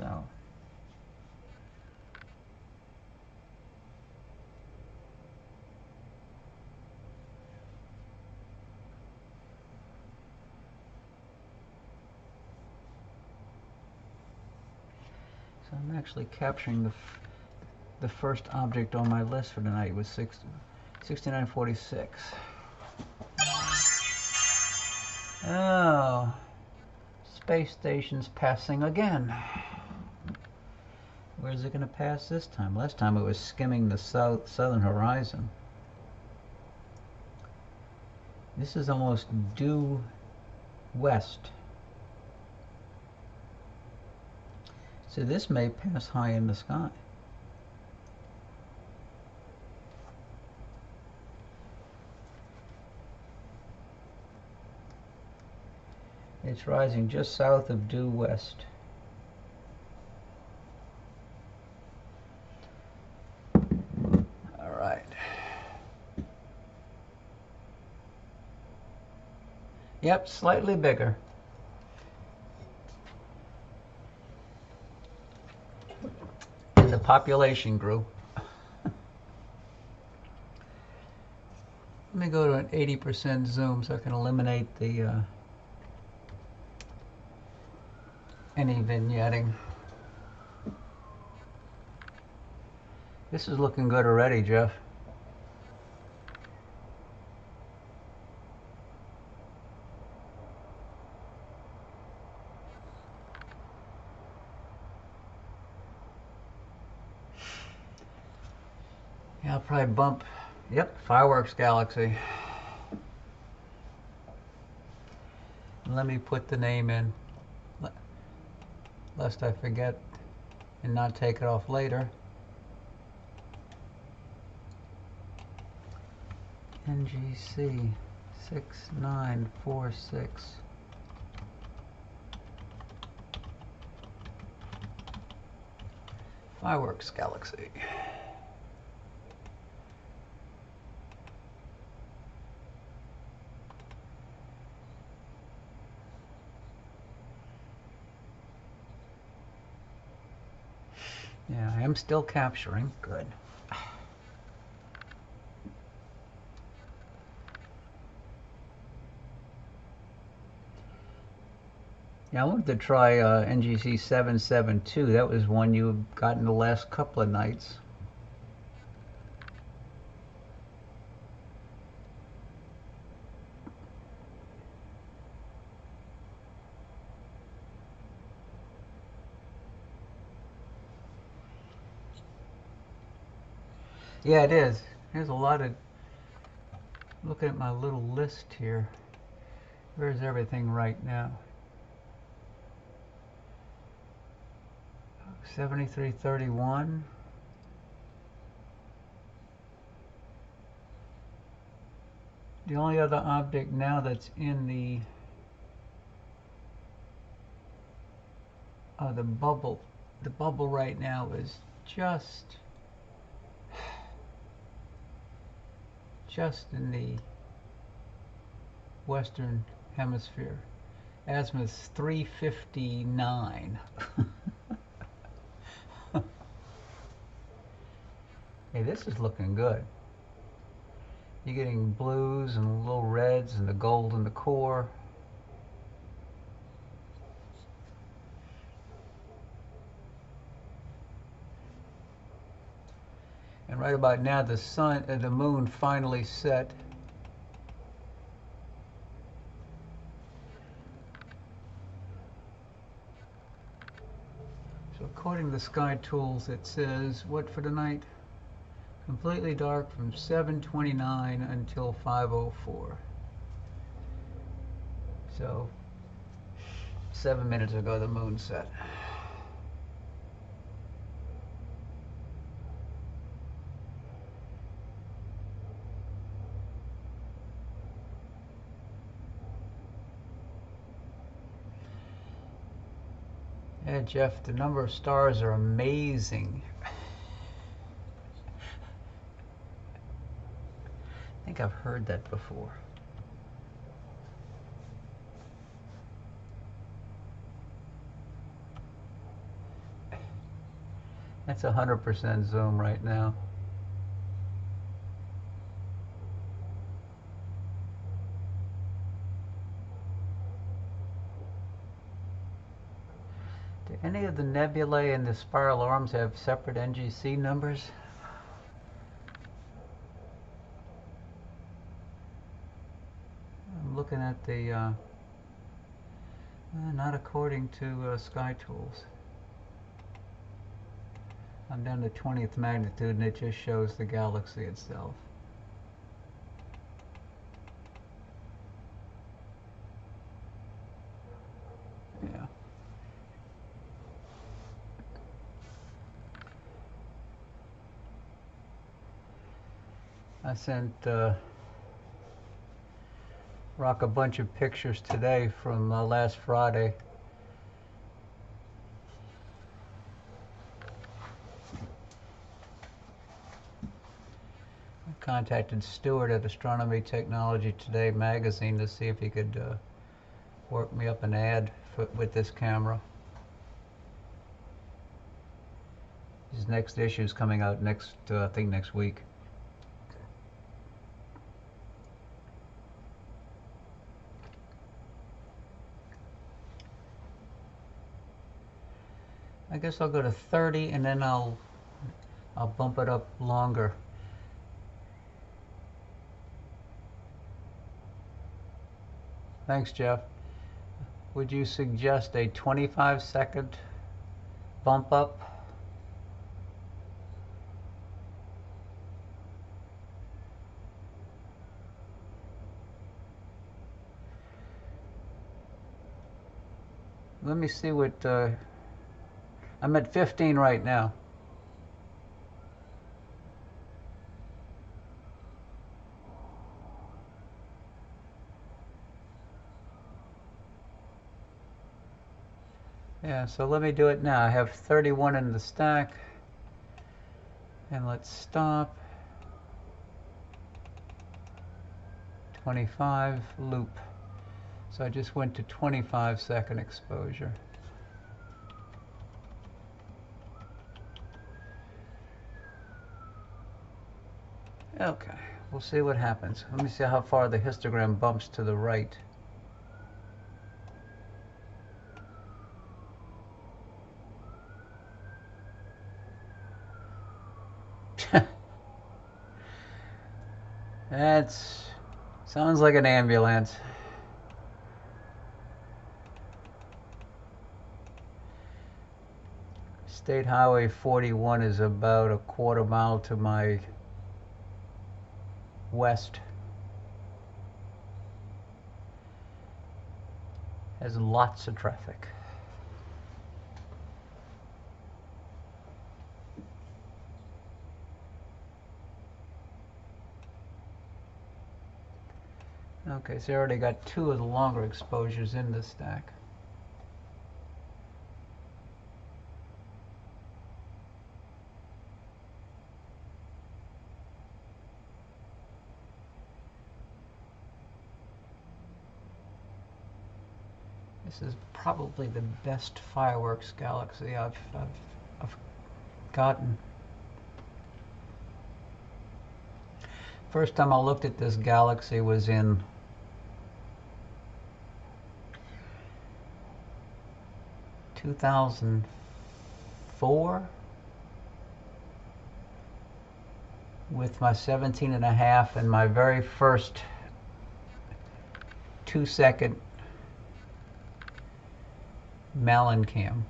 So I'm actually capturing the first object on my list for tonight was 6946. Oh, space station's passing again. Where's it going to pass this time? Last time it was skimming the southern horizon. This is almost due west. So this may pass high in the sky. It's rising just south of due west. All right. Yep, slightly bigger. And the population grew. Let me go to an 80% zoom so I can eliminate the any vignetting. This is looking good already, Jeff. Yeah, I'll probably bump. Yep, fireworks galaxy. Let me put the name in, lest I forget and not take it off later. NGC 6946. Fireworks galaxy. Yeah, I am still capturing. Good. Yeah, I wanted to try NGC 772. That was one you got in the last couple of nights. Yeah, it is. There's a lot of... Looking at my little list here. Where's everything right now? 7331. The only other object now that's in the bubble right now is just in the western hemisphere. Azimuth 359. Hey, this is looking good. You're getting blues and little reds and the gold in the core. And right about now, the moon finally set. So according to the Sky Tools, it says, what for tonight? Completely dark from 7:29 until 5:04. So 7 minutes ago, the moon set. Yeah, Jeff, the number of stars are amazing. I think I've heard that before. That's 100% zoom right now. Do any of the nebulae and the spiral arms have separate NGC numbers? I'm looking at the, not according to Sky Tools. I'm down to 20th magnitude and it just shows the galaxy itself. Yeah. I sent Rock a bunch of pictures today from last Friday. I contacted Stuart at Astronomy Technology Today magazine to see if he could work me up an ad with this camera. His next issue is coming out I think next week. I guess I'll go to 30 and then I'll bump it up longer. Thanks, Jeff. Would you suggest a 25-second bump up? Let me see what I'm at 15 right now. Yeah, so let me do it now. I have 31 in the stack. And let's stop. 25 loop. So I just went to 25-second exposure. Okay, we'll see what happens. Let me see how far the histogram bumps to the right. Sounds like an ambulance. State Highway 41 is about a quarter mile to my west. Has lots of traffic. Okay, so I already got 2 of the longer exposures in the stack. This is probably the best fireworks galaxy I've gotten. First time I looked at this galaxy was in 2004 with my 17.5 and my very first 2-second MallinCam. And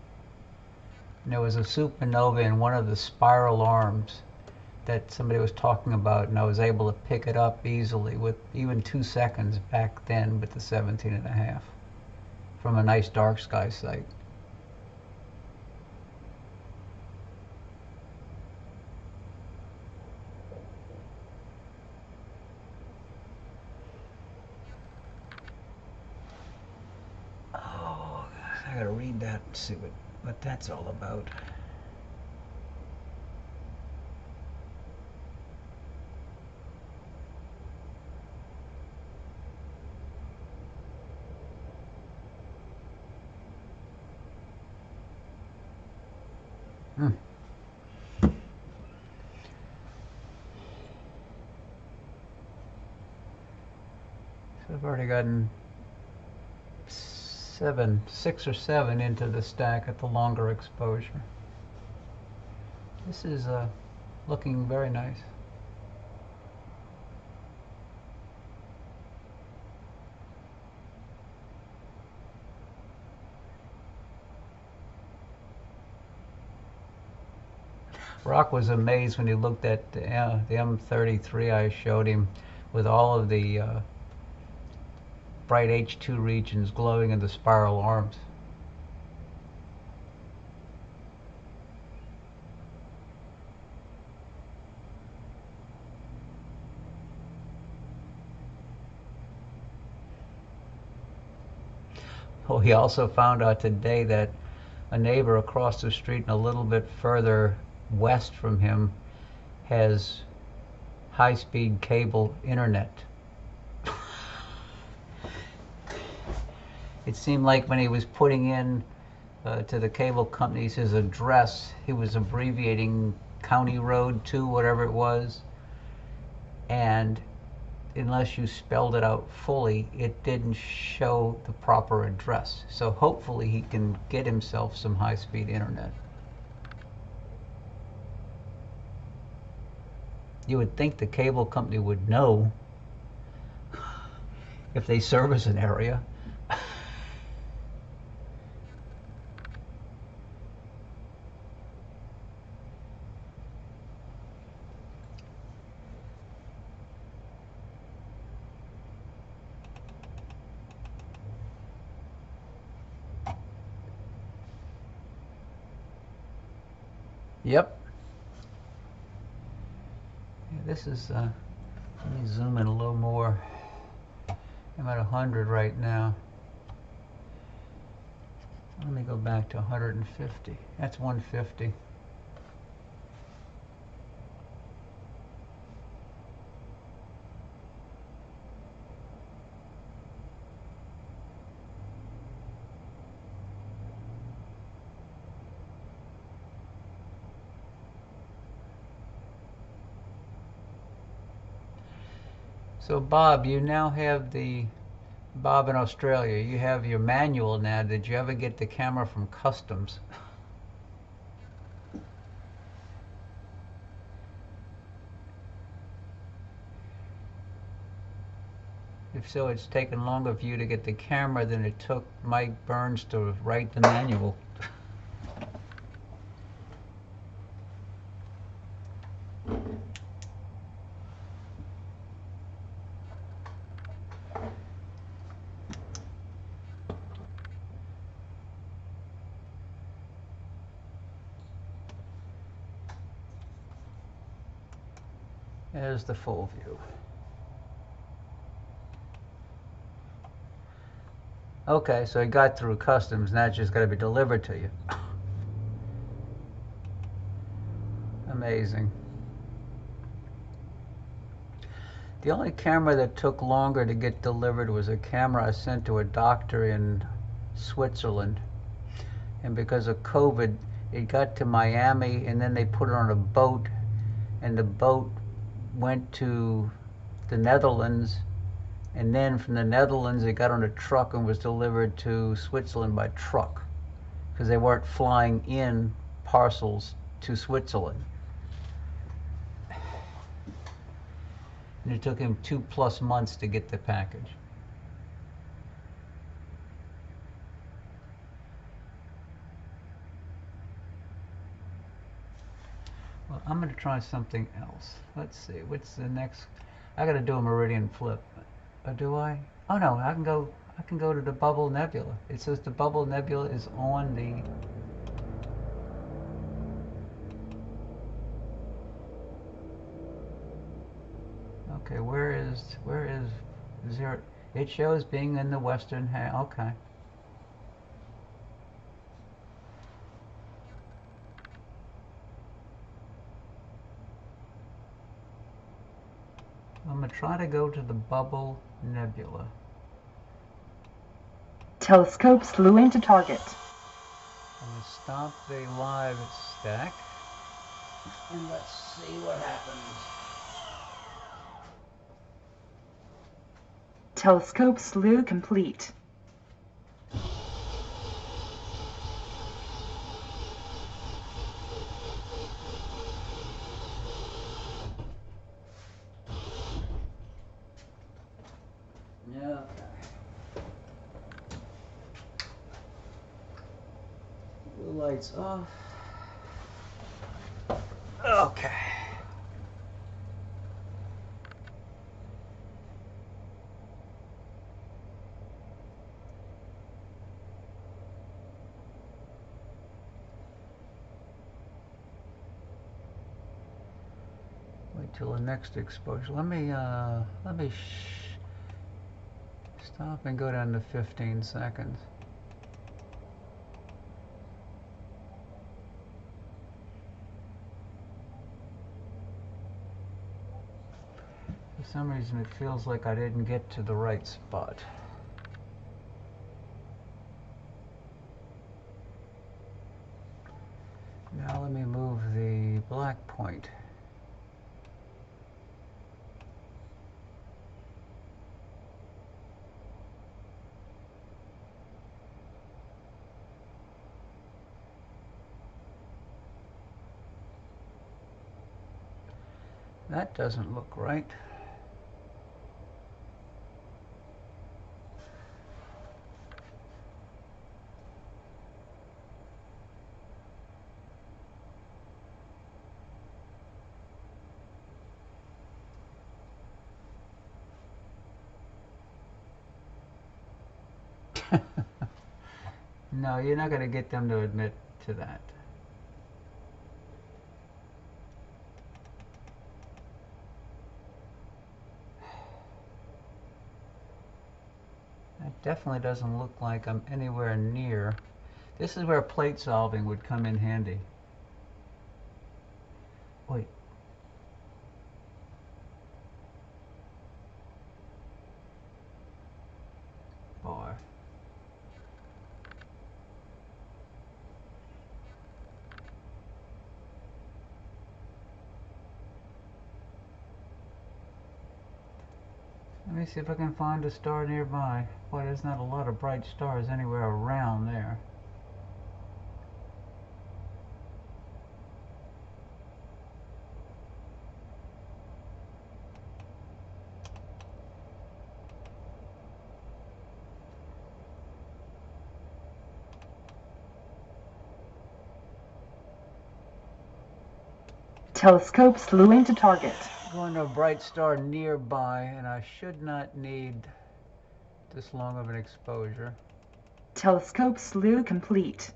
there was a supernova in one of the spiral arms that somebody was talking about, and I was able to pick it up easily with even 2 seconds back then with the 17.5 from a nice dark sky site. Oh, I gotta read that and see what that's all about. I've already gotten 6 or 7 into the stack at the longer exposure. This is looking very nice. Rock was amazed when he looked at the M33 I showed him with all of the bright H2 regions glowing in the spiral arms. Oh, he also found out today that a neighbor across the street and a little bit further west from him has high-speed cable internet. It seemed like when he was putting in to the cable companies his address, he was abbreviating County Road 2, whatever it was, and unless you spelled it out fully, it didn't show the proper address. So hopefully he can get himself some high-speed internet. You would think the cable company would know if they service an area. Yep. Yeah, this is, let me zoom in a little more. I'm at 100 right now. Let me go back to 150. That's 150. So Bob, you now have Bob in Australia, you have your manual now. Did you ever get the camera from Customs? If so, it's taken longer for you to get the camera than it took Mike Burns to write the manual. There's the full view. Okay, so it got through Customs, now it's just got to be delivered to you. Amazing. The only camera that took longer to get delivered was a camera I sent to a doctor in Switzerland. And because of COVID, it got to Miami and then they put it on a boat, and the boat went to the Netherlands, and then from the Netherlands it got on a truck and was delivered to Switzerland by truck, because they weren't flying in parcels to Switzerland. And it took him 2+ months to get the package. Well, I'm going to try something else. Let's see, what's the next? I got to do a meridian flip. Do I? Oh no, I can go to the Bubble Nebula. It says the Bubble Nebula is on the... Okay, where is zero? It shows being in the western half. Okay. I'm going to try to go to the Bubble Nebula. Telescope slew into target. I'm going to stop the live stack. And let's see what happens. Telescope slew complete. Yeah. Blue lights off. Okay. Wait till the next exposure. Let me stop and go down to 15 seconds. For some reason it feels like I didn't get to the right spot. Now let me move the black point. That doesn't look right. No, you're not going to get them to admit to that. That definitely doesn't look like I'm anywhere near. This is where plate solving would come in handy. Wait. Boy. Let me see if I can find a star nearby. Boy, there's not a lot of bright stars anywhere around there. Telescope slew into target. Going to a bright star nearby, and I should not need this long of an exposure. Telescope slew complete.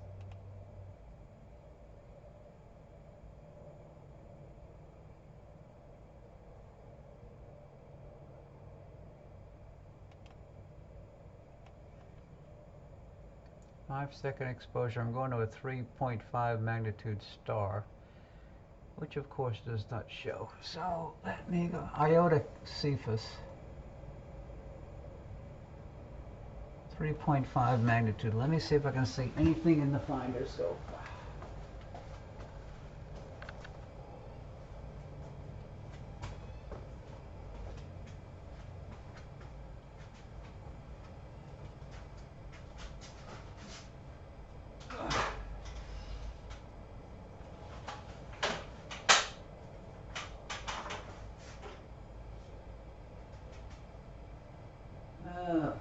Five-second exposure. I'm going to a 3.5 magnitude star, which of course does not show. So let me go. Iota Cephas. 3.5 magnitude. Let me see if I can see anything in the finder scope. Okay.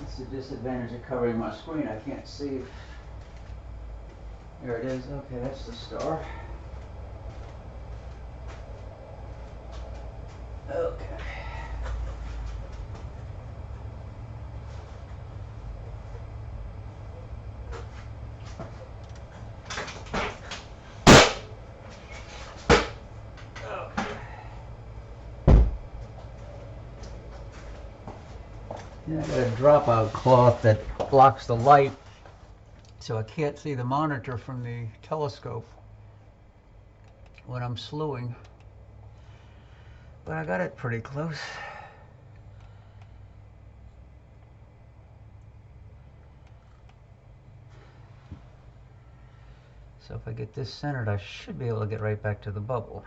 That's the disadvantage of covering my screen. I can't see if... There it is. Okay, that's the star. Okay. Yeah, I got a dropout cloth that blocks the light, so I can't see the monitor from the telescope when I'm slewing. But I got it pretty close. So if I get this centered, I should be able to get right back to the bubble.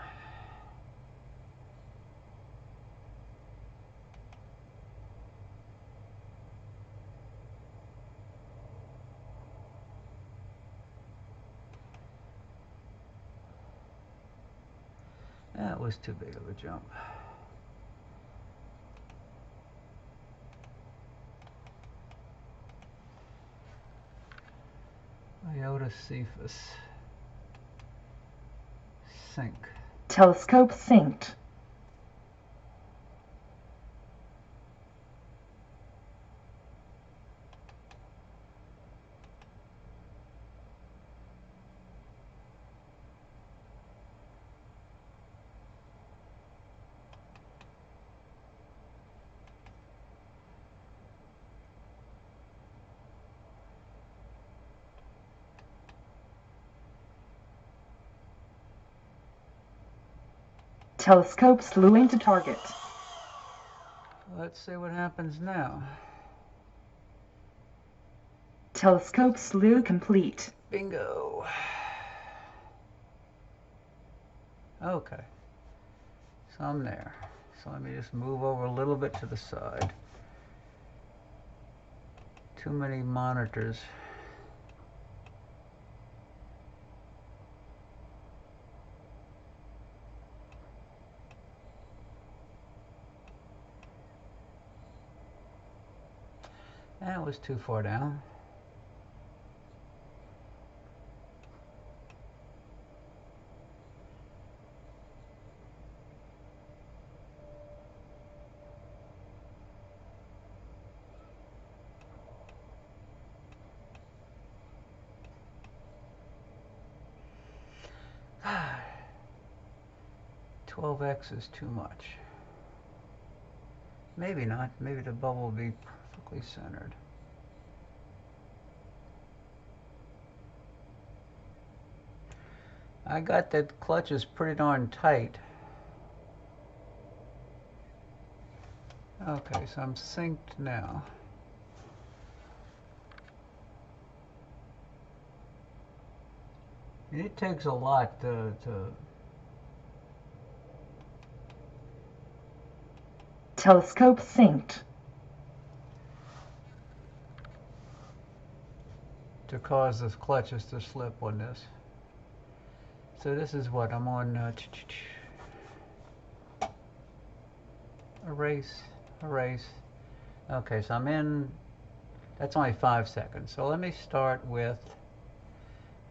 That was too big of a jump. Iota Cephas. Sync. Telescope synced. Telescope slewing to target. Let's see what happens now. Telescope slew complete. Bingo. Okay. So I'm there. So let me just move over a little bit to the side. Too many monitors. That was too far down. Ah, 12x is too much. Maybe not. Maybe the bubble will be perfectly centered. I got that clutches pretty darn tight. Okay, so I'm synced now. It takes a lot to Telescope synced. cause the clutches to slip on this. So this is what I'm on. Erase, erase. Okay, so I'm in. That's only 5 seconds. So let me start with.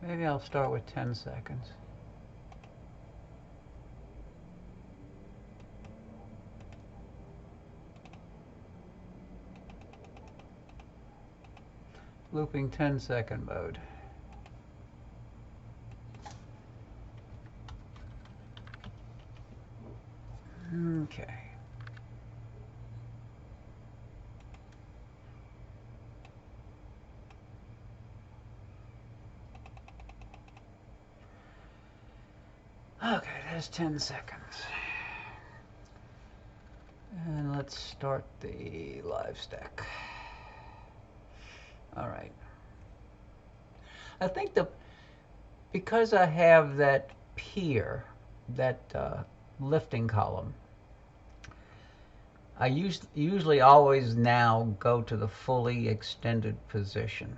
Maybe I'll start with 10 seconds. Looping 10-second mode. Okay. Okay, there's 10 seconds. And let's start the live stack. All right. I think because I have that pier, that lifting column, I usually always now go to the fully extended position.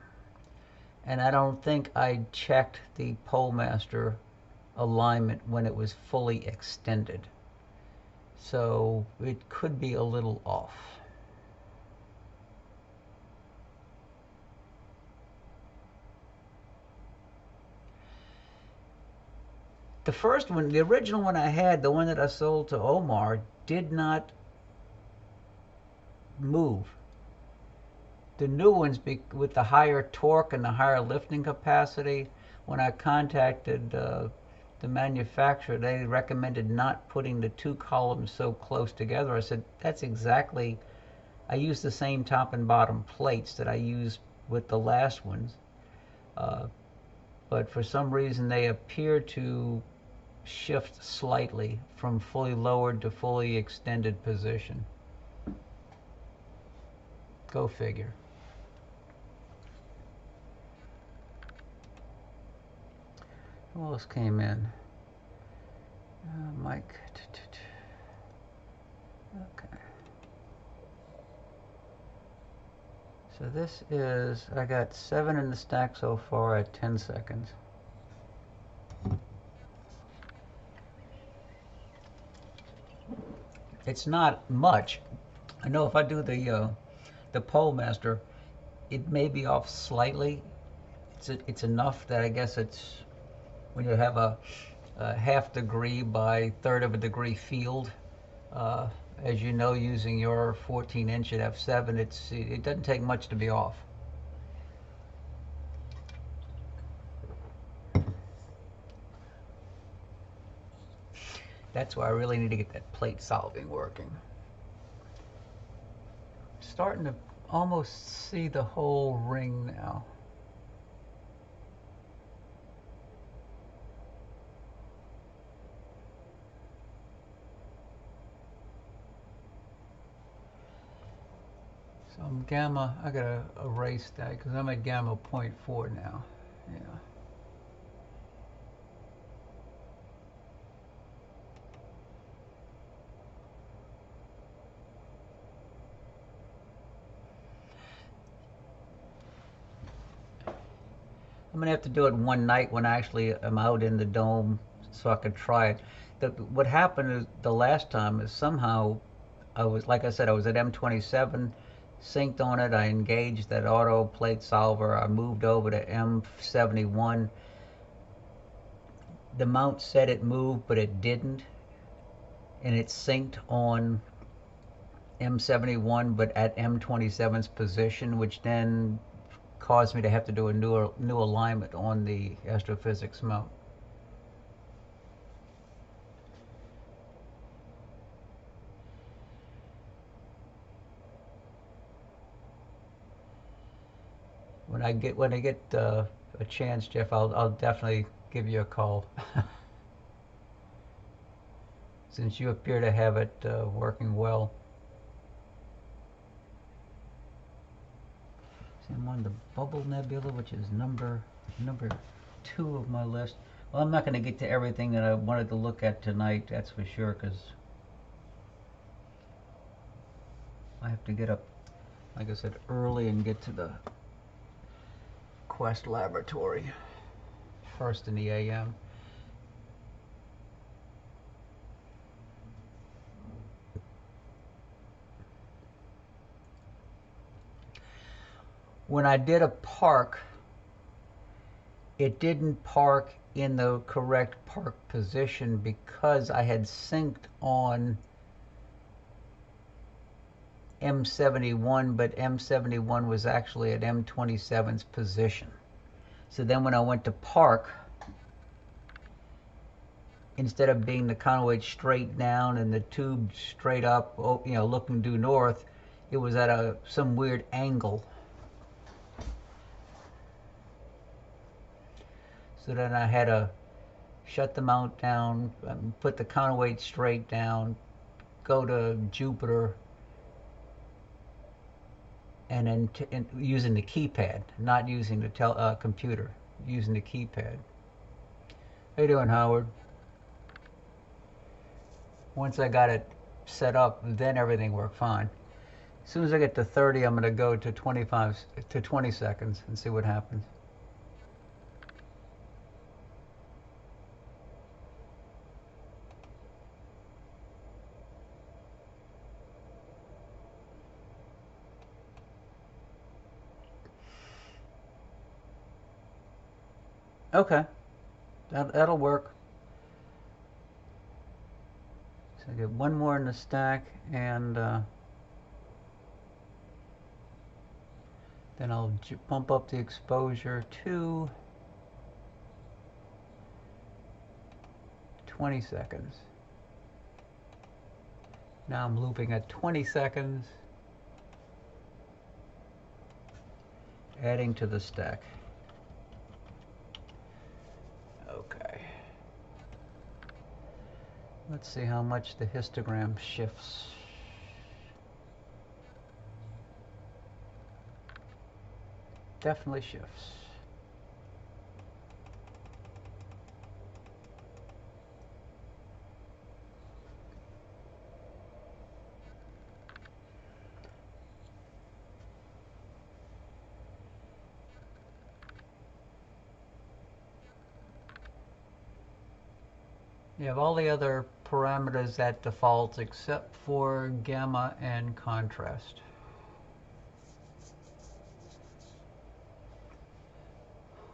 And I don't think I checked the polemaster alignment when it was fully extended. So it could be a little off. The first one, the original one I had, the one that I sold to Omar, did not move. The new ones, with the higher torque and the higher lifting capacity, when I contacted the manufacturer, they recommended not putting the two columns so close together. I said, that's exactly, I use the same top and bottom plates that I used with the last ones. But for some reason they appear to shift slightly from fully lowered to fully extended position. Go figure. Who else came in? Mike. Okay. So this is, I got 7 in the stack so far at 10 seconds. It's not much. I know if I do the pole master, it may be off slightly. It's enough that I guess it's, when you have a half degree by third of a degree field, as you know, using your 14-inch at f7, it doesn't take much to be off. That's why I really need to get that plate solving working. Starting to almost see the whole ring now. So I'm gamma, I gotta erase that because I'm at gamma 0.4 now. Yeah. I'm gonna have to do it one night when I actually am out in the dome so I can try it. What happened is the last time is somehow I was, like I said, I was at M27, synced on it, I engaged that auto plate solver, I moved over to M71. The mount said it moved, but it didn't. And it synced on M71, but at M27's position, which then caused me to have to do a new alignment on the astrophysics mount. When I get a chance, Jeff, I'll definitely give you a call. Since you appear to have it working well. See, I'm on the Bubble Nebula, which is number 2 of my list. Well, I'm not going to get to everything that I wanted to look at tonight, that's for sure, because I have to get up, like I said, early and get to the Quest laboratory first in the AM. When I did a park, it didn't park in the correct park position because I had synced on M71, but M71 was actually at M27's position. So then when I went to park, instead of being the counterweight straight down and the tube straight up, you know, looking due north, it was at some weird angle. So then I had to shut the mount down, put the counterweight straight down, go to Jupiter, and then using the keypad, not using the computer, using the keypad. How you doing, Howard? Once I got it set up, then everything worked fine. As soon as I get to 30, I'm going to go to 20 seconds and see what happens. Okay, that'll work. I get one more in the stack, and then I'll bump up the exposure to 20 seconds. Now I'm looping at 20 seconds, adding to the stack. Okay. Let's see how much the histogram shifts. Definitely shifts. You have all the other parameters at default except for gamma and contrast.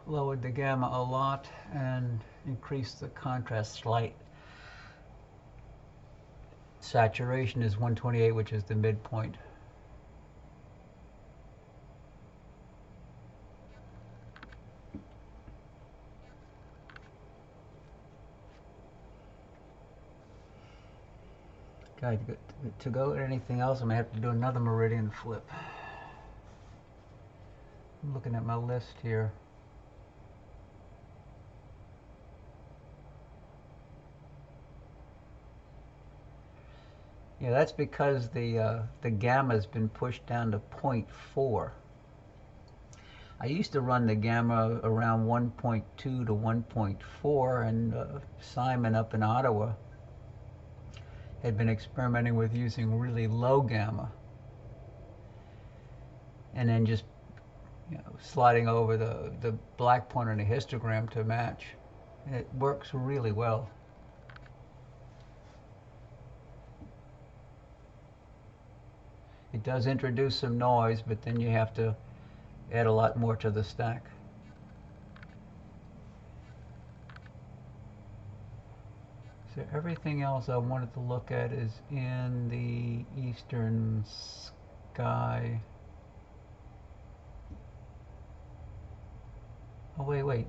Lowered the gamma a lot and increased the contrast slight. Saturation is 128, which is the midpoint. God, to go at anything else, I'm going to have to do another meridian flip. I'm looking at my list here. Yeah, that's because the gamma has been pushed down to 0.4. I used to run the gamma around 1.2 to 1.4, and Simon up in Ottawa had been experimenting with using really low gamma, and then just sliding over the black point on the histogram to match, and it works really well. It does introduce some noise, but then you have to add a lot more to the stack. So everything else I wanted to look at is in the eastern sky. Oh, wait.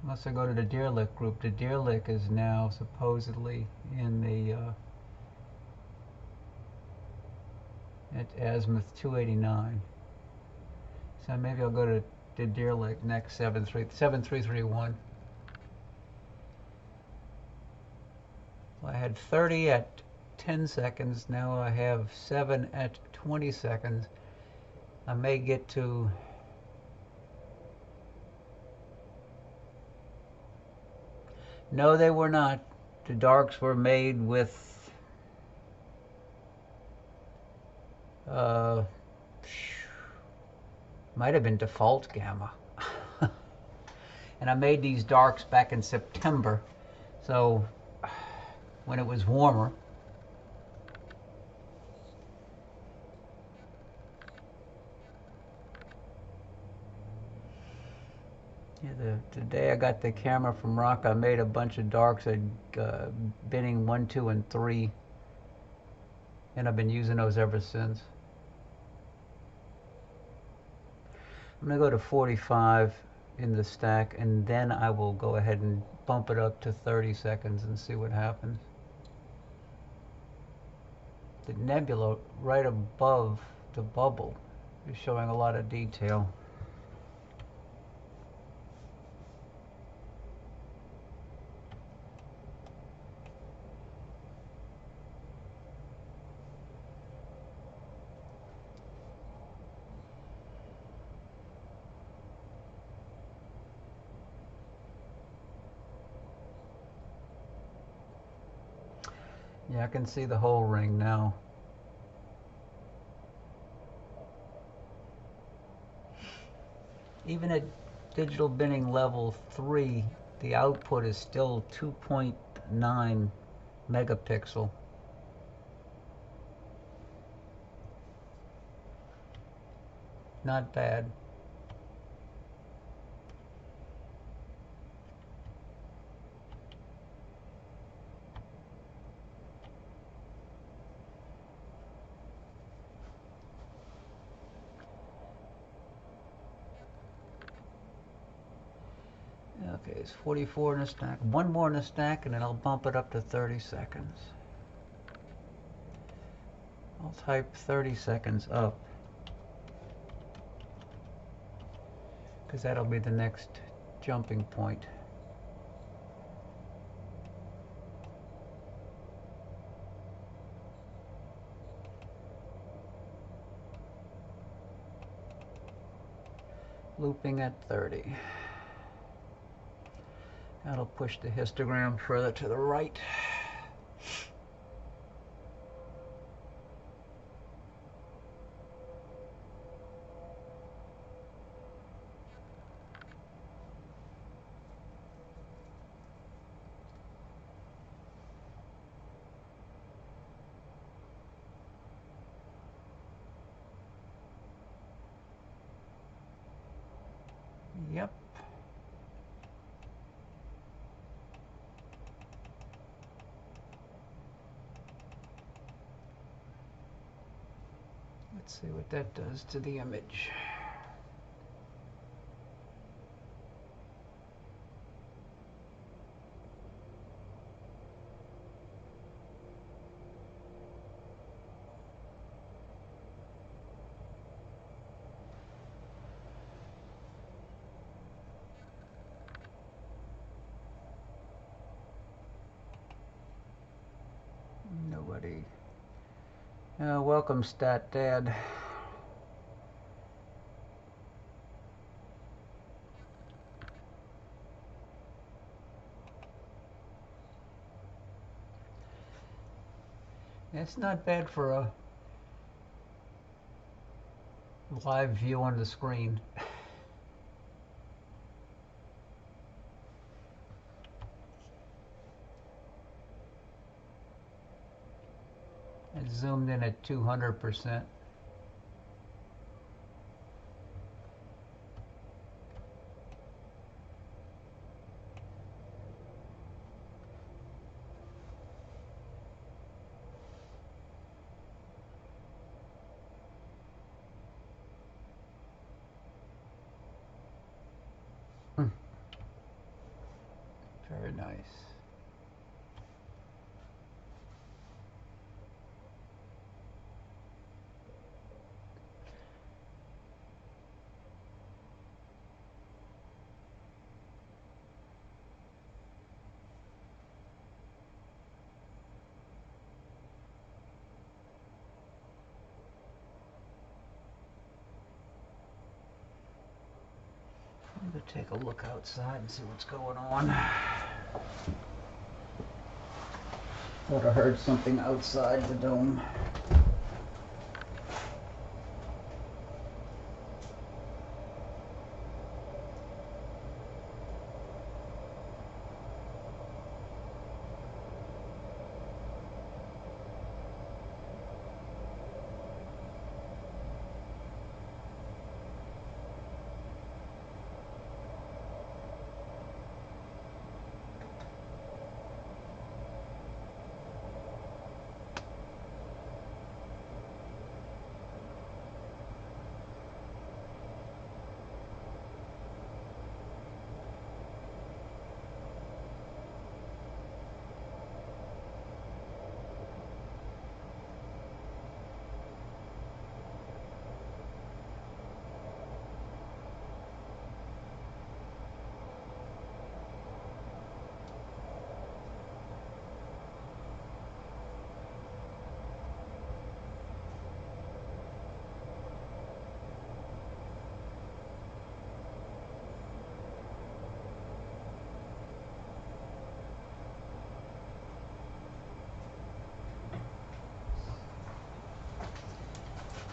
Unless I go to the Deerlick group. The Deerlick is now supposedly in the at azimuth 289. So maybe I'll go to the Deerlick next 7331. Well, I had 30 at 10 seconds. Now I have 7 at 20 seconds. I may get to no, they were not. The darks were made with might have been default gamma. And I made these darks back in September, so when it was warmer. Yeah, the day I got the camera from Rock, I made a bunch of darks at binning 1, 2, and 3, and I've been using those ever since. I'm going to go to 45 in the stack, and then I will go ahead and bump it up to 30 seconds and see what happens. The nebula right above the bubble is showing a lot of detail. Yeah, I can see the whole ring now. Even at digital binning level 3, the output is still 2.9 megapixel. Not bad. Okay, it's 44 in a stack. One more in a stack, and then I'll bump it up to 30 seconds. I'll type 30 seconds up, because that'll be the next jumping point. Looping at 30. That'll push the histogram further to the right. Yep. Let's see what that does to the image. Nobody. Welcome, Stat Dad. It's not bad for a live view on the screen. It's zoomed in at 200%. Very nice. I'm going to take a look outside and see what's going on. Thought I heard something outside the dome.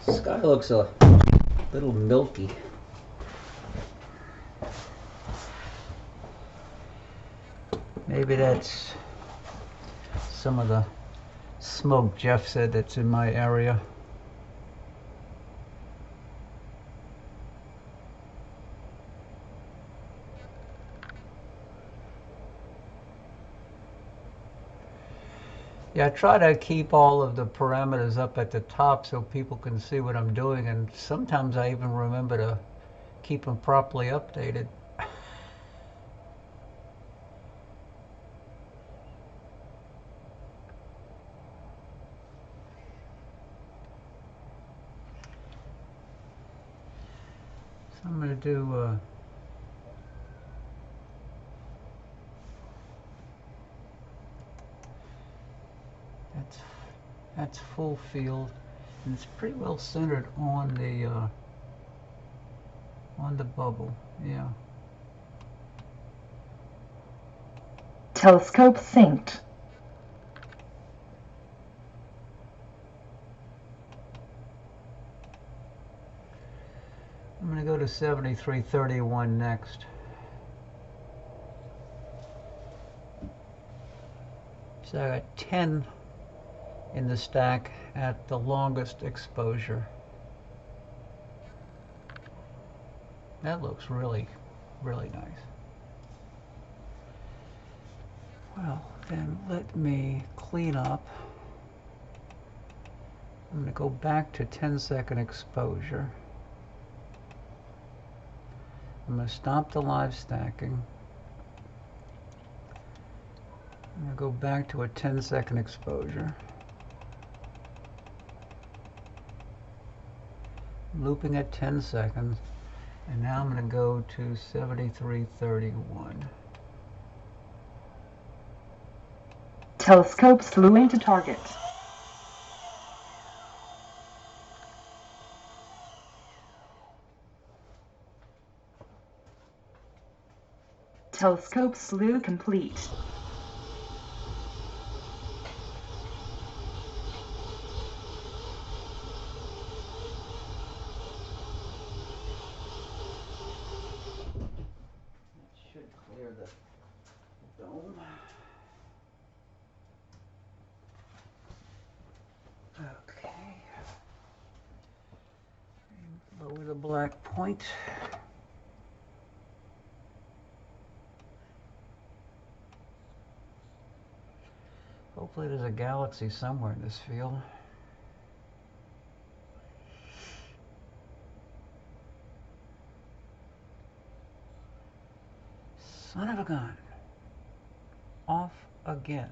The sky looks a little milky. Maybe that's some of the smoke Jeff said that's in my area. Yeah, I try to keep all of the parameters up at the top so people can see what I'm doing, and sometimes I even remember to keep them properly updated. I'm going to do that's full field, and it's pretty well centered on the bubble. Yeah. Telescope synced. I'm going to go to 7331 next. So I got 10 in the stack at the longest exposure. That looks really, really nice. Well, then let me clean up. I'm going to go back to 10-second exposure. I'm going to stop the live stacking. I'm going to go back to a 10-second exposure. Looping at 10 seconds. And now I'm going to go to 7331. Telescope slewing to target. Telescope slew complete. Should clear the dome. Okay. Lower the black point. Hopefully there's a galaxy somewhere in this field. Son of a gun. Off again.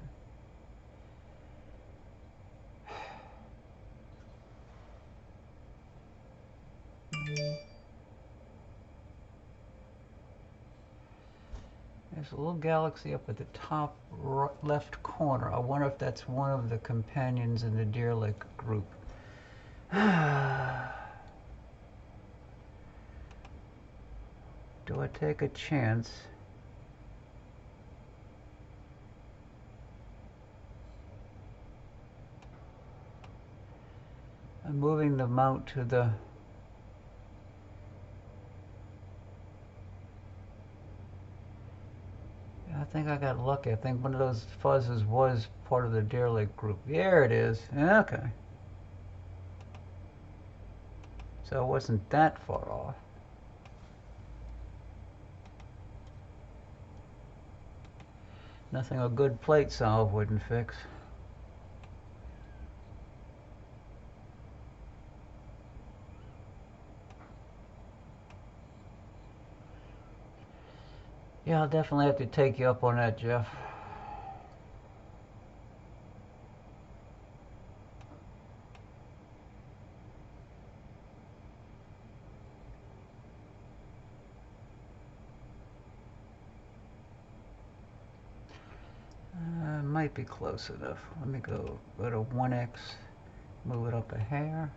There's a little galaxy up at the top left corner. I wonder if that's one of the companions in the Deerlick group. Do I take a chance? I'm moving the mount to the I think I got lucky. I think one of those fuzzes was part of the Deerlick group. There it is. Okay. So it wasn't that far off. Nothing a good plate solve wouldn't fix. Yeah, I'll definitely have to take you up on that, Jeff. Might be close enough. Let me go to 1x, move it up a hair.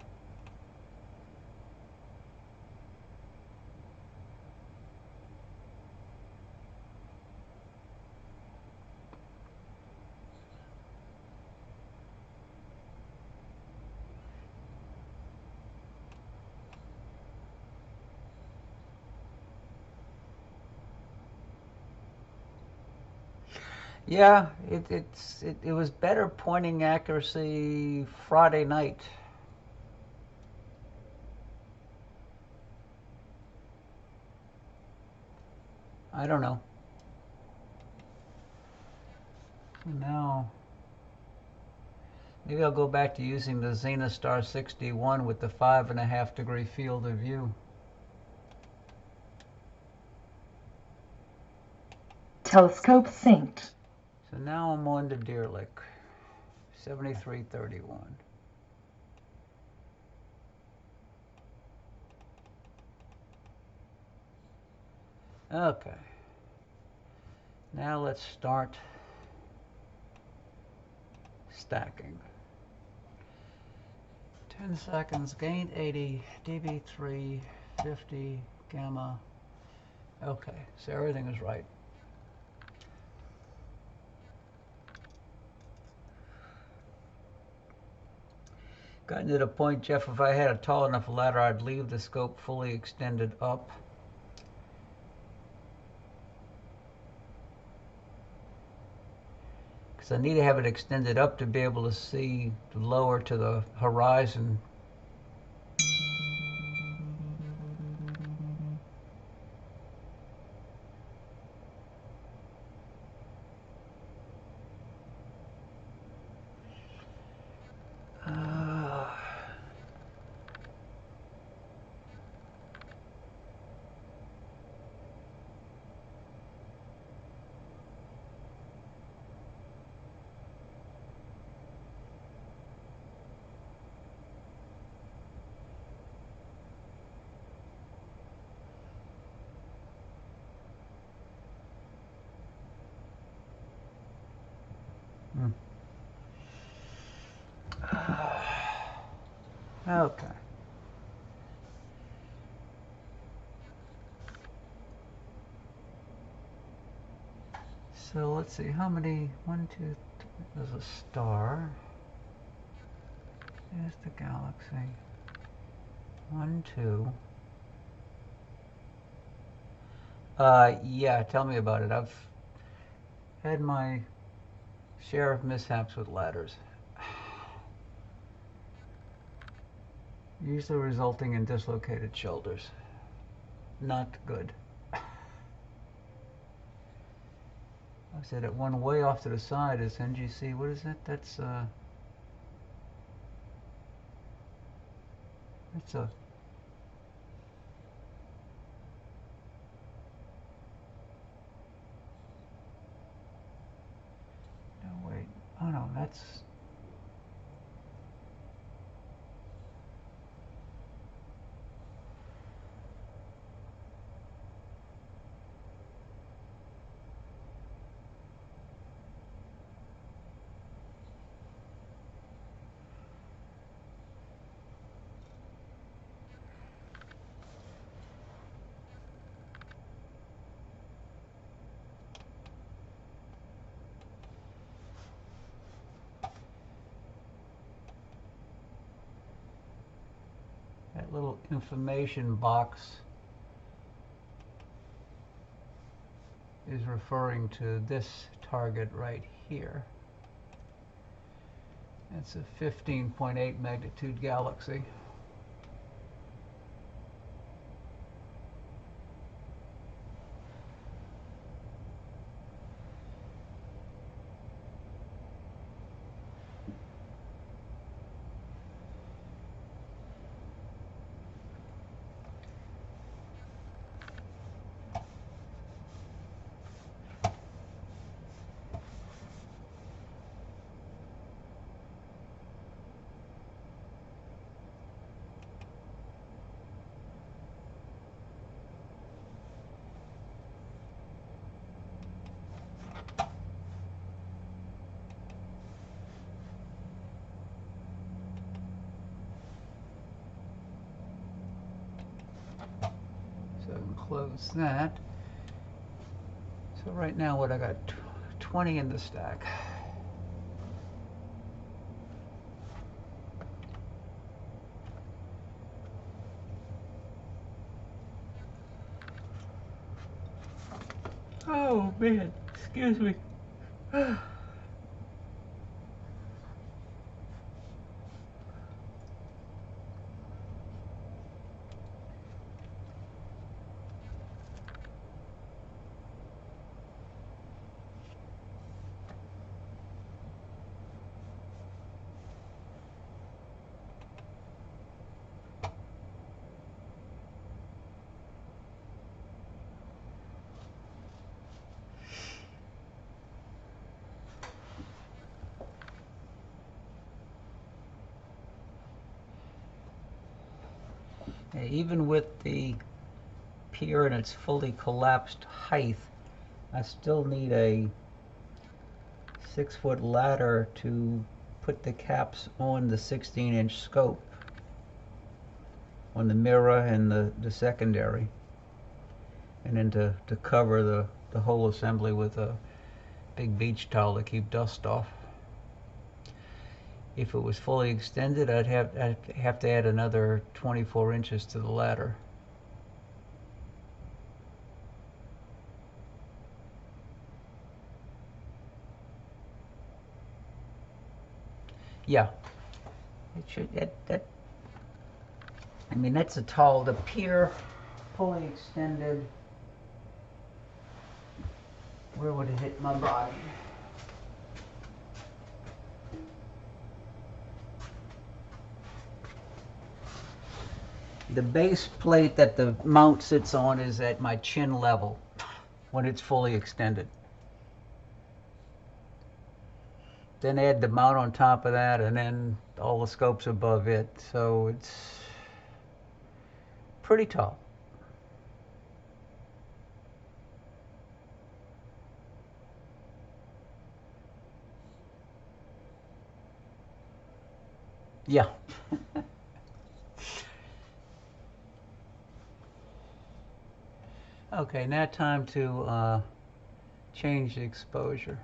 Yeah, it was better pointing accuracy Friday night. I don't know. Now, maybe I'll go back to using the Zenith Star 61 with the 5.5 degree field of view. Telescope synced. So now I'm on to Deerlick, 7331. Okay. Now let's start stacking. 10 seconds, gain 80, dB3, 50, gamma. Okay, so everything is right. Gotten to the point, Jeff, if I had a tall enough ladder, I'd leave the scope fully extended up. Because I need to have it extended up to be able to see lower to the horizon. Okay. So let's see, how many? 1, 2, 3. There's a star. There's the galaxy. 1, 2. Yeah, tell me about it. I've had my share of mishaps with ladders, usually resulting in dislocated shoulders. Not good. I said it one way off to the side is NGC. What is it? That's a no, wait. Oh no, that's that little information box is referring to this target right here. It's a 15.8 magnitude galaxy. So I can close that. So right now what I got 20 in the stack. Oh man, excuse me. Even with the here in its fully collapsed height, I still need a 6-foot ladder to put the caps on the 16-inch scope, on the mirror and the secondary, and then to cover the whole assembly with a big beach towel to keep dust off. If it was fully extended, I'd have to add another 24 inches to the ladder. Yeah, it should. I mean, that's a tall. The pier, fully extended. Where would it hit my body? The base plate that the mount sits on is at my chin level when it's fully extended. Then add the mount on top of that, and then all the scopes above it. So it's pretty tall. Yeah. Okay, now time to change the exposure.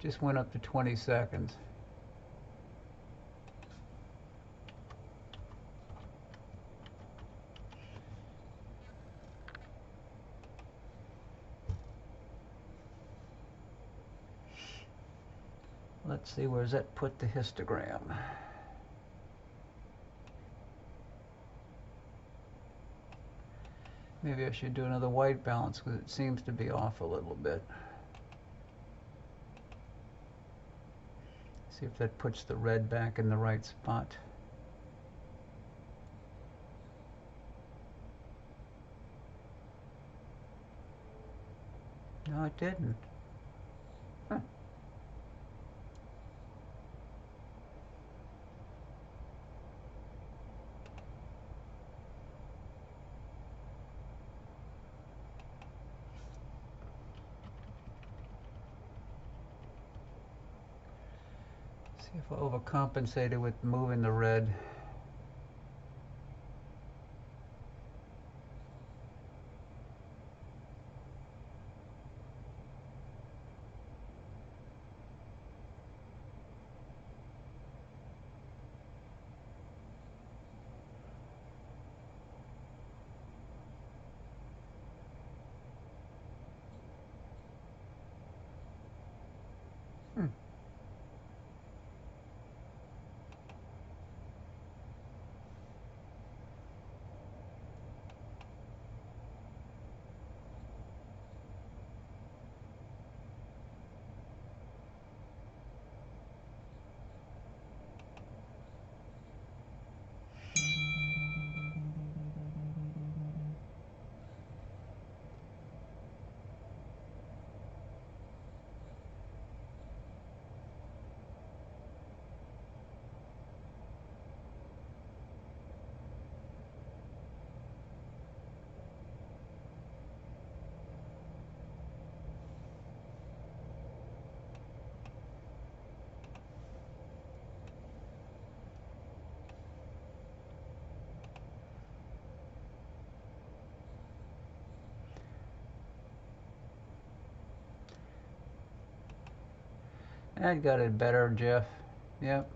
Just went up to 20 seconds. Let's see, where's that put the histogram? Maybe I should do another white balance because it seems to be off a little bit. See if that puts the red back in the right spot. No, it didn't. Huh. See if I overcompensated with moving the red. I got it better, Jeff. Yep.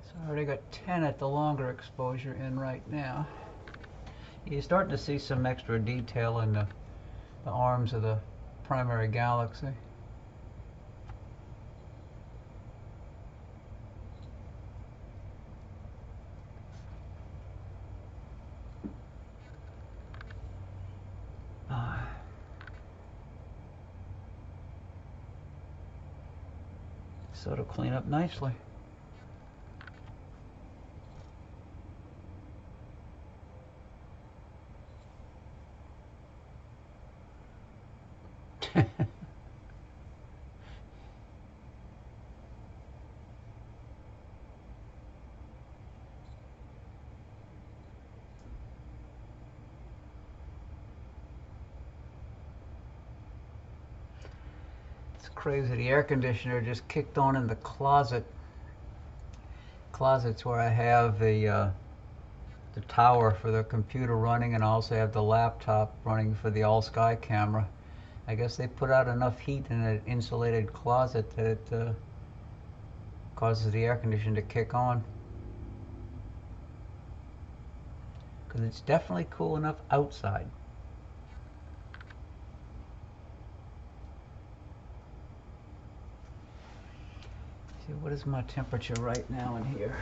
So I already got 10 at the longer exposure in right now. You're starting to see some extra detail in the arms of the primary galaxy. So it'll clean up nicely. It's crazy. The air conditioner just kicked on in the closet. Closet's where I have the tower for the computer running, and I also have the laptop running for the all-sky camera. I guess they put out enough heat in an insulated closet that it causes the air conditioner to kick on. Because it's definitely cool enough outside. See, what is my temperature right now in here?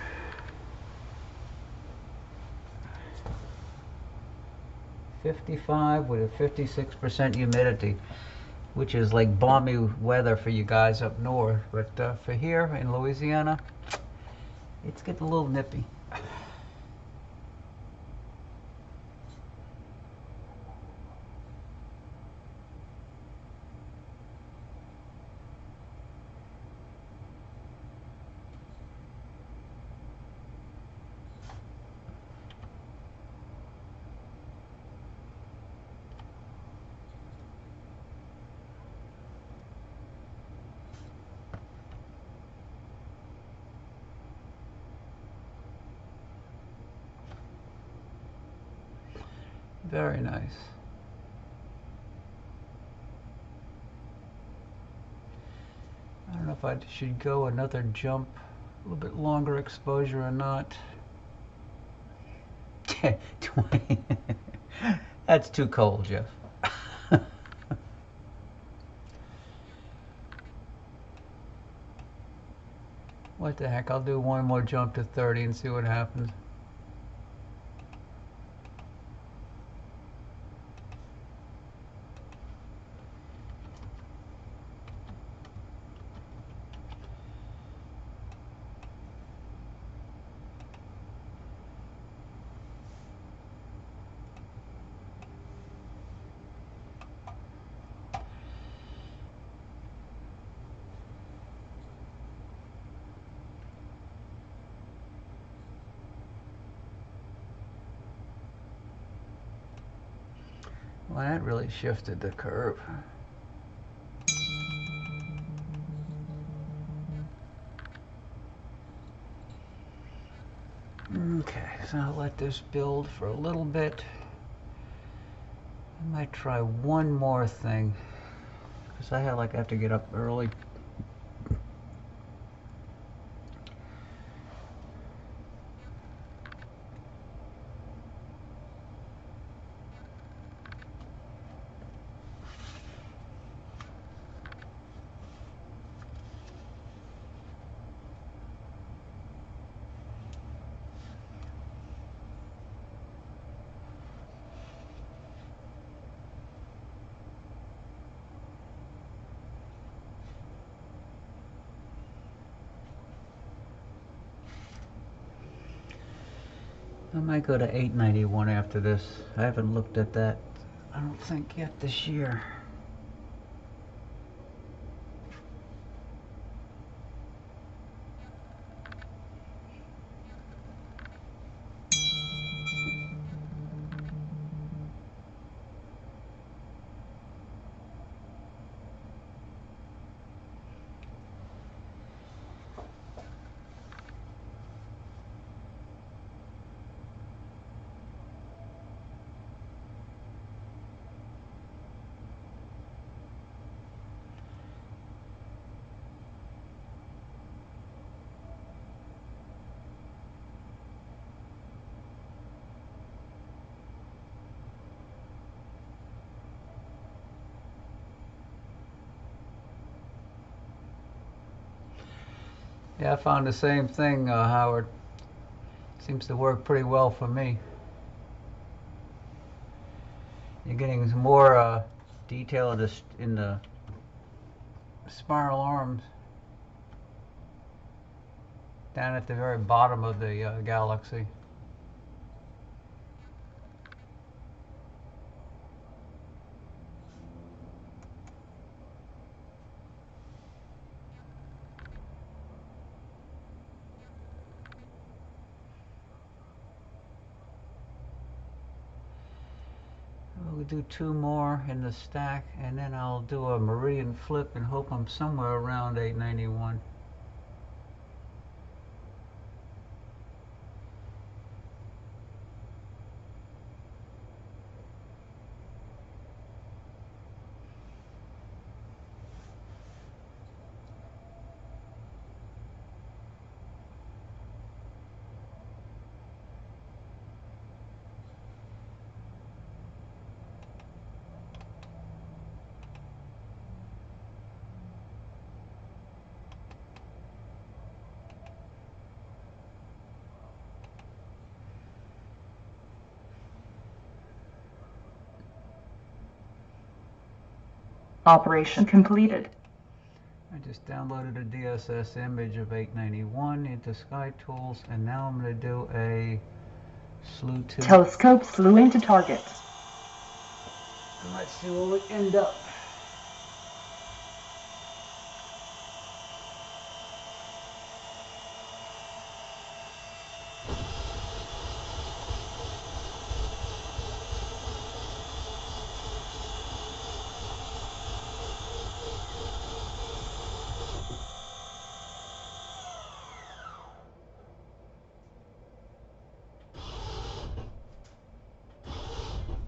55 with a 56% humidity, which is like balmy weather for you guys up north. But for here in Louisiana, it's getting a little nippy. Very nice. I don't know if I should go another jump, a little bit longer exposure or not. 20. That's too cold, Jeff. What the heck, I'll do one more jump to 30 and see what happens. Well, that really shifted the curve. Okay, so I'll let this build for a little bit. I might try one more thing, because I have to get up early. I might go to 891 after this. I haven't looked at that, I don't think, yet this year. Yeah, I found the same thing, Howard. Seems to work pretty well for me. You're getting some more detail in the spiral arms down at the very bottom of the galaxy. We'll do 2 more in the stack, and then I'll do a meridian flip and hope I'm somewhere around 891. Operation completed. I just downloaded a DSS image of 891 into Sky Tools, and now I'm going to do a slew 2. Telescope slew into target. Let's see where we end up.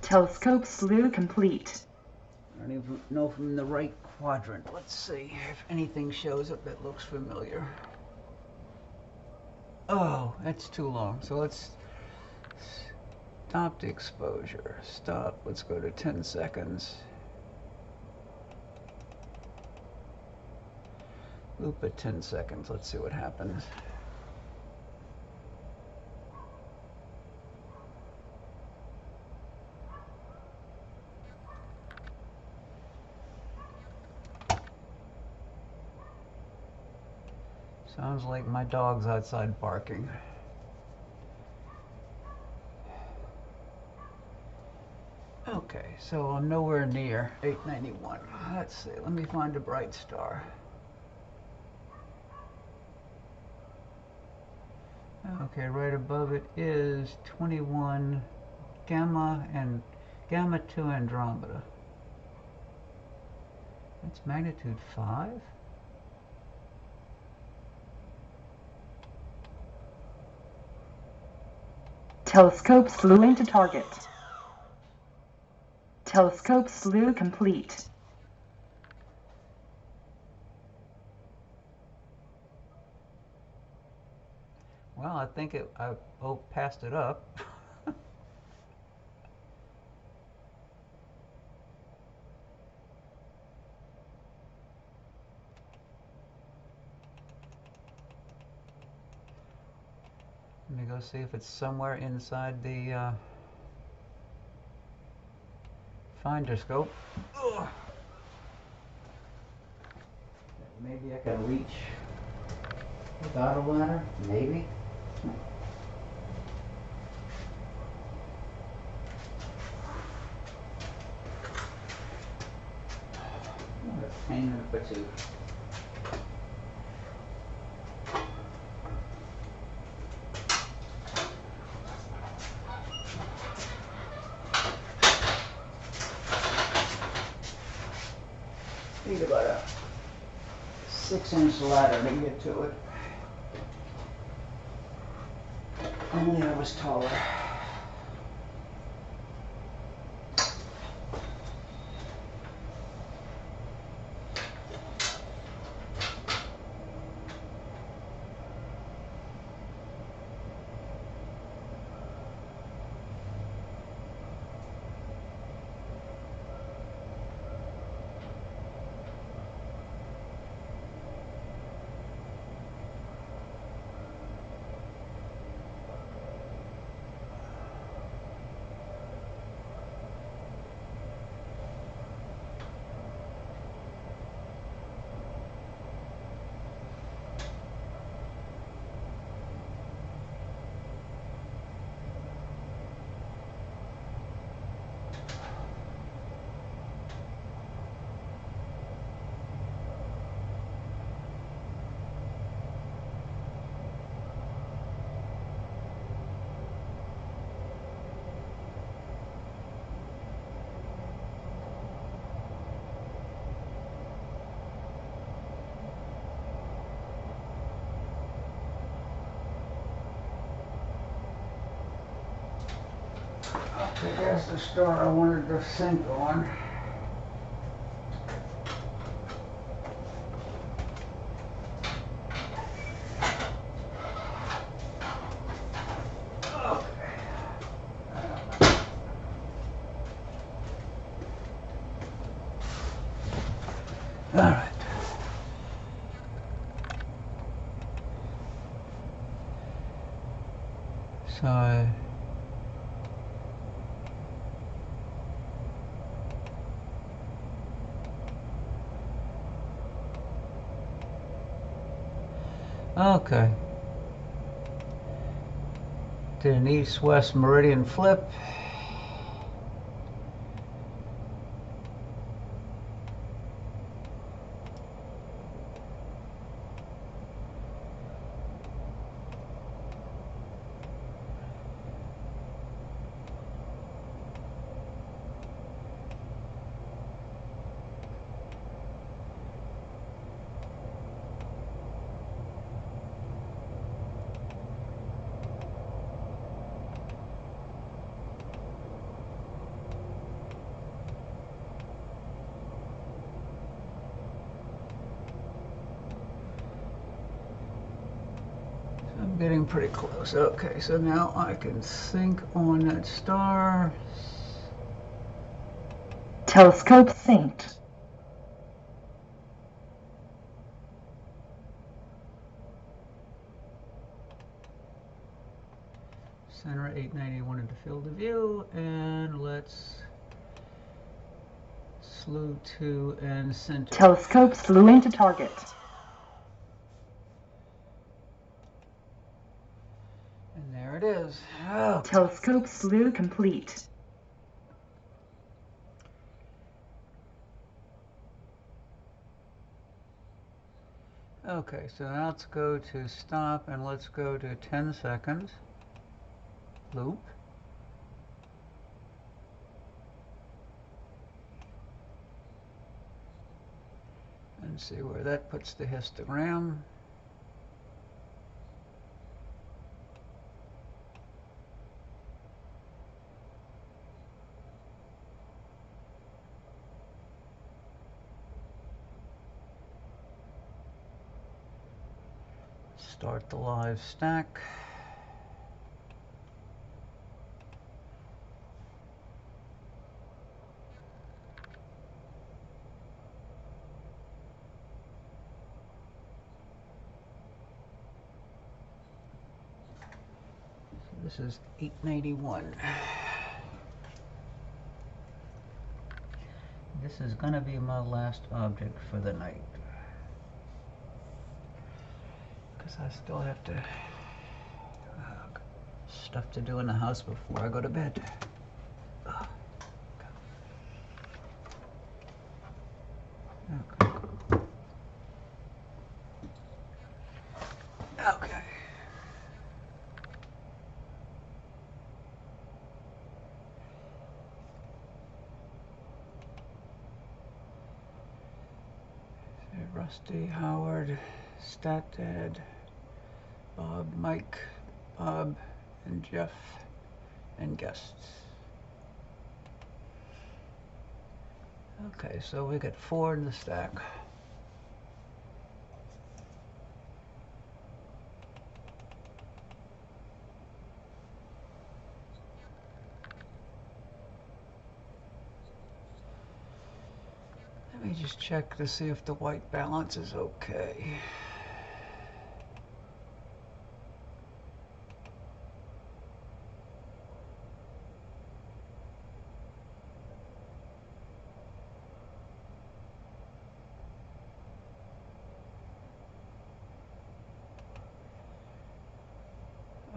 Telescope slew complete. I don't even know if I'm in the right quadrant. Let's see if anything shows up that looks familiar. Oh, that's too long. So let's stop the exposure. Stop. Let's go to 10 seconds. Loop at 10 seconds. Let's see what happens. Sounds like my dog's outside barking. Okay, so I'm nowhere near 891. Let's see, let me find a bright star. Okay, right above it is 21 Gamma and Gamma 2 Andromeda. That's magnitude 5? Telescope slew into target. Telescope slew complete. Well, I think I passed it up. Let me go see if it's somewhere inside the finder scope. Ugh. Maybe I can reach without a ladder, maybe. What a pain in the patootie. Need about a 6-inch ladder to get to it. Only I was taller. Okay, that's the star I wanted to sync on. All right. So okay. Did an east-west meridian flip. I'm getting pretty close. Okay, so now I can sync on that star. Telescope synced. Center 891 into field of view, and let's slew to and center. Telescope slew into target. And there it is. Oh. Telescope slew complete. Okay, so now let's go to stop and let's go to 10 seconds. Loop. And see where that puts the histogram. Start the live stack. So this is 891. This is going to be my last object for the night. Because I still have to stuff to do in the house before I go to bed. Okay. Okay. Rusty, Howard, Stat Dad, Bob, Mike, Bob, and Jeff, and guests. Okay, so we got 4 in the stack. Let me just check to see if the white balance is okay.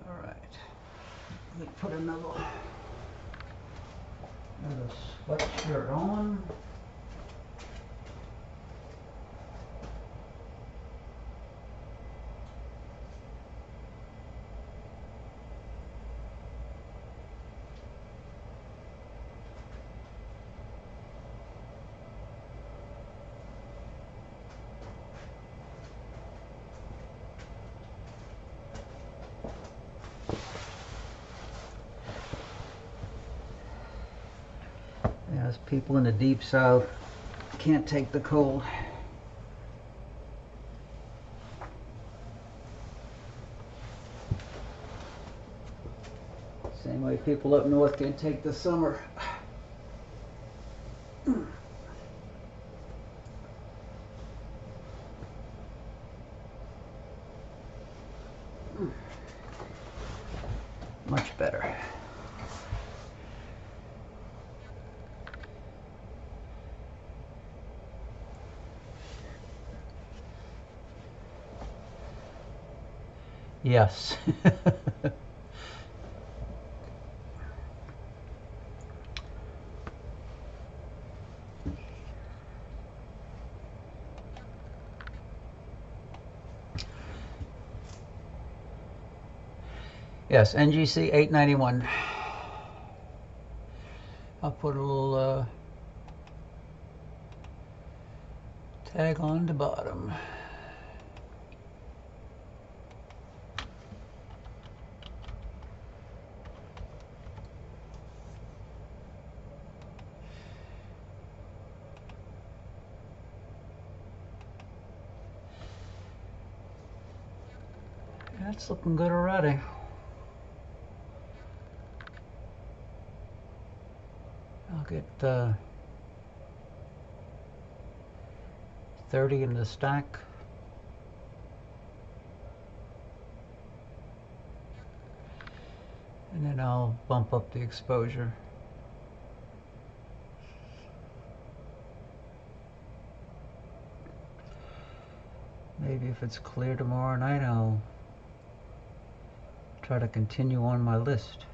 All right, let me put another sweatshirt on. Us people in the deep south can't take the cold. Same way people up north can't take the summer. Much better. Yes. Yes, NGC 891. I'll put a little tag on the bottom. That's looking good already. I'll get 30 in the stack. And then I'll bump up the exposure. Maybe if it's clear tomorrow night, I'll try to continue on my list.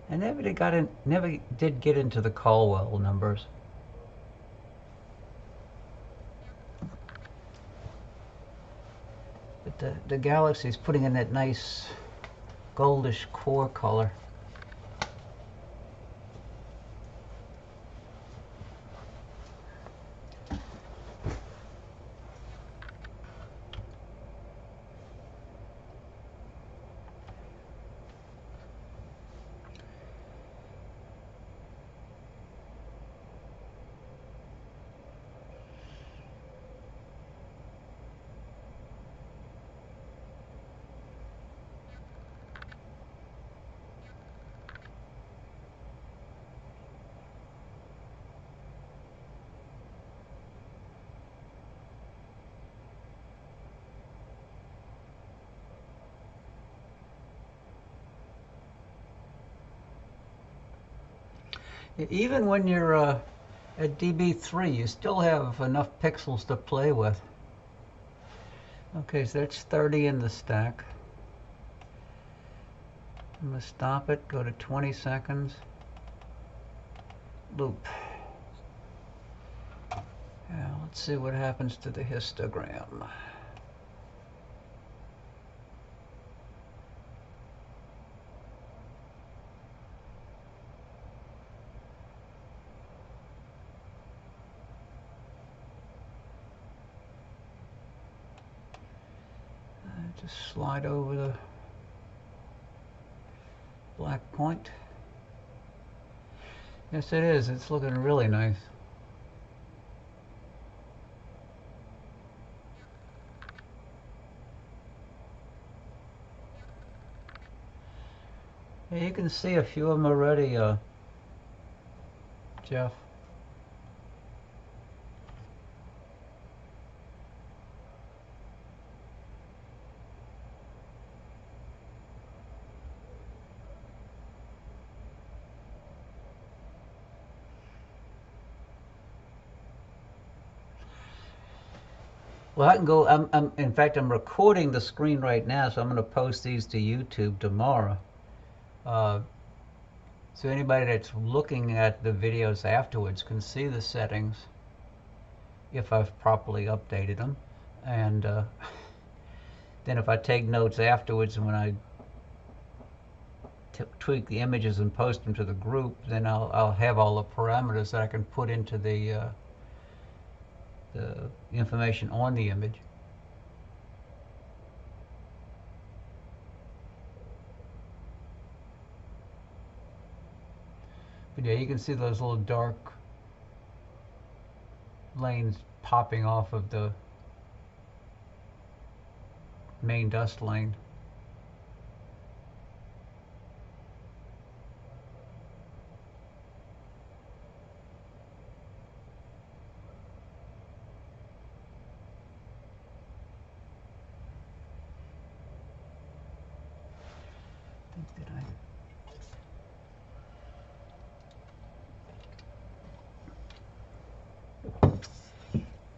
I never did get into the Caldwell numbers. But the galaxy's putting in that nice goldish core color. Even when you're at dB3, you still have enough pixels to play with. Okay, so that's 30 in the stack. I'm going to stop it, go to 20 seconds, loop. Now, let's see what happens to the histogram. Just slide over the black point. Yes, it is. It's looking really nice. Yeah, you can see a few of them already, Jeff. Well, I can go. In fact, I'm recording the screen right now, so I'm going to post these to YouTube tomorrow. So anybody that's looking at the videos afterwards can see the settings if I've properly updated them. And then if I take notes afterwards and when I tweak the images and post them to the group, then I'll have all the parameters that I can put into the information on the image. But yeah, you can see those little dark lanes popping off of the main dust lane. Did I?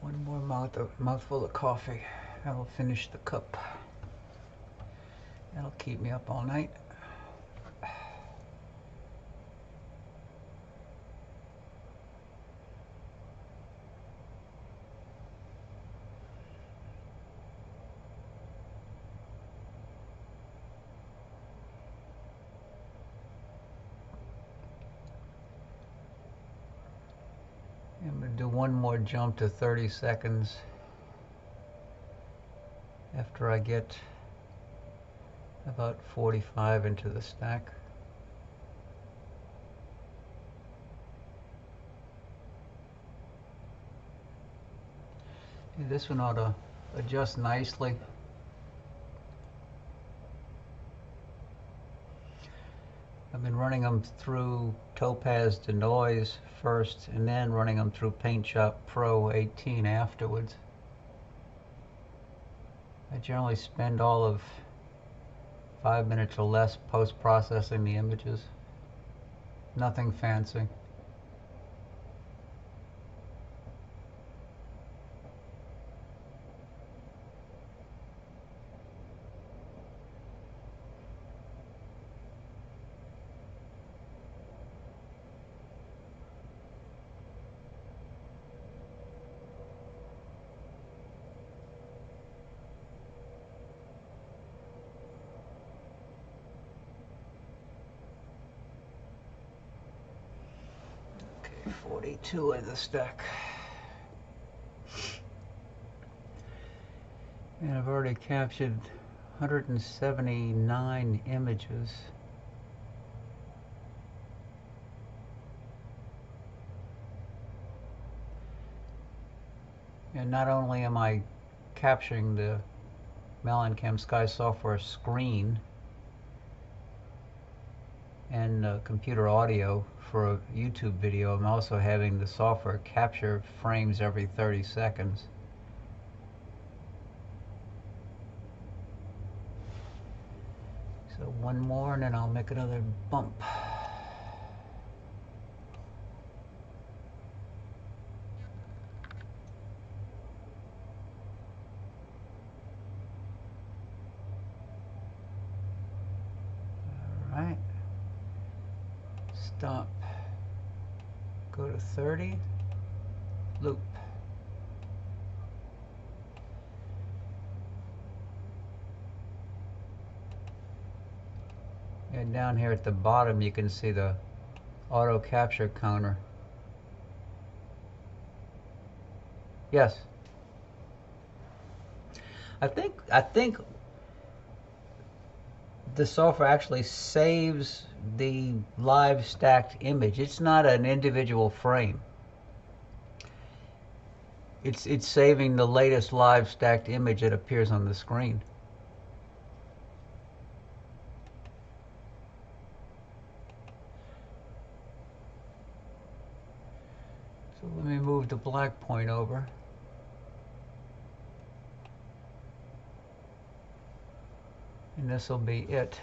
One more mouthful of coffee. That'll finish the cup. That'll keep me up all night. I'm going to do one more jump to 30 seconds after I get about 45 into the stack. Yeah, this one ought to adjust nicely. I've been running them through Topaz Denoise first and then running them through PaintShop Pro 18 afterwards. I generally spend all of 5 minutes or less post-processing the images. Nothing fancy. Okay, 42 in the stack. And I've already captured 179 images. And not only am I capturing the MallinCam Sky software screen and computer audio for a YouTube video, I'm also having the software capture frames every 30 seconds. So one more and then I'll make another bump. All right. Stop. Go to 30. Loop. And down here at the bottom you can see the auto capture counter. Yes. I think the software actually saves the live stacked image. It's not an individual frame. It's saving the latest live stacked image that appears on the screen. So let me move the black point over. And this will be it.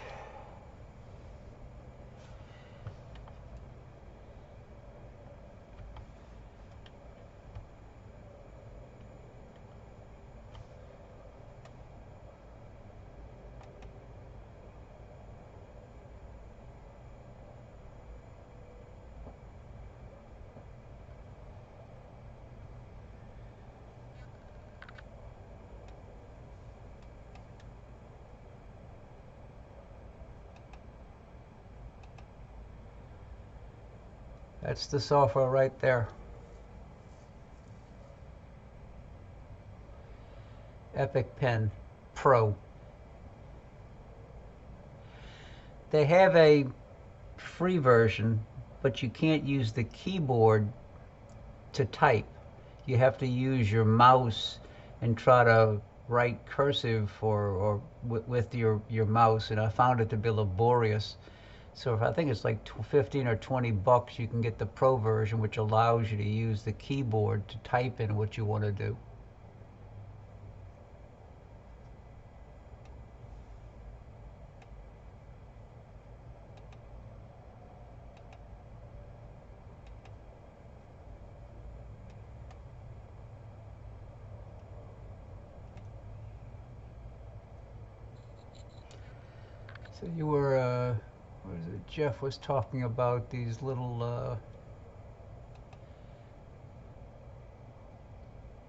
That's the software right there. Epic Pen Pro. They have a free version, but you can't use the keyboard to type. You have to use your mouse and try to write cursive or with your mouse, and I found it to be laborious. So if I think it's like 15 or 20 bucks, you can get the Pro version, which allows you to use the keyboard to type in what you want to do. So you were, what was it? Jeff was talking about these little,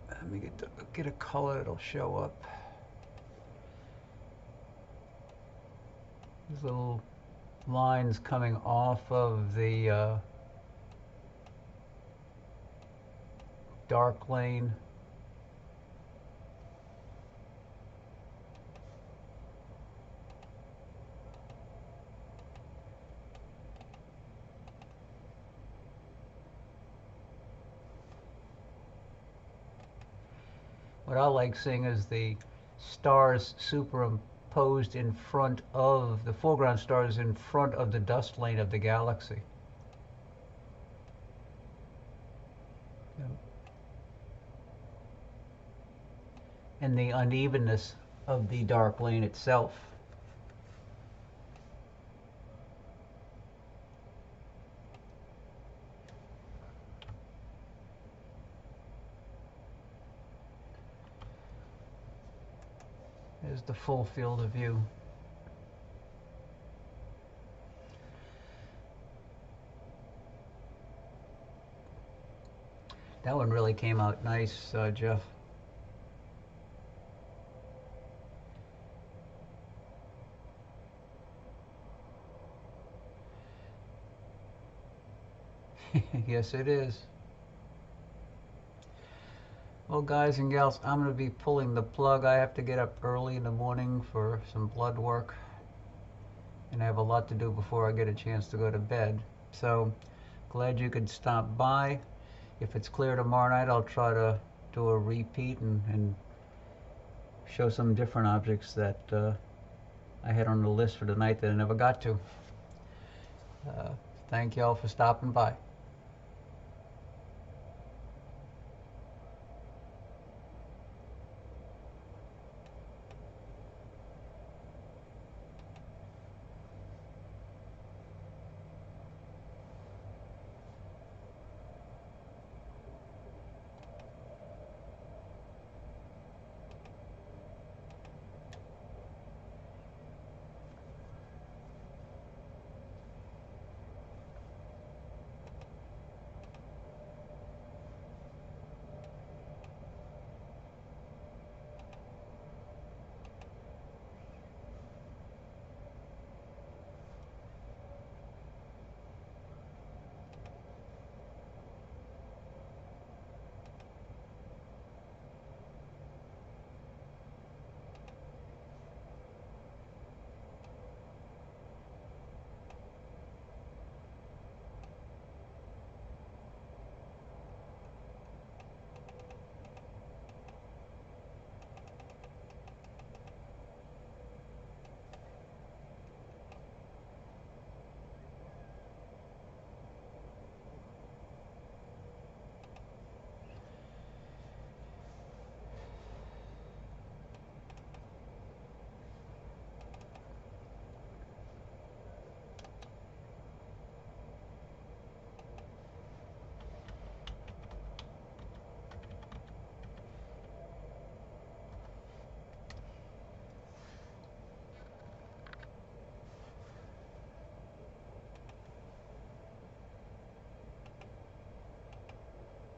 let me get a color that'll show up. These little lines coming off of the dark lane. What I like seeing is the stars superimposed in front of the foreground stars in front of the dust lane of the galaxy. And the unevenness of the dark lane itself. There's the full field of view. That one really came out nice, Jeff. Yes, it is. Well, guys and gals, I'm going to be pulling the plug. I have to get up early in the morning for some blood work, and I have a lot to do before I get a chance to go to bed. So, glad you could stop by. If it's clear tomorrow night, I'll try to do a repeat and show some different objects that I had on the list for tonight that I never got to. Thank you all for stopping by.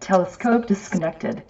Telescope disconnected.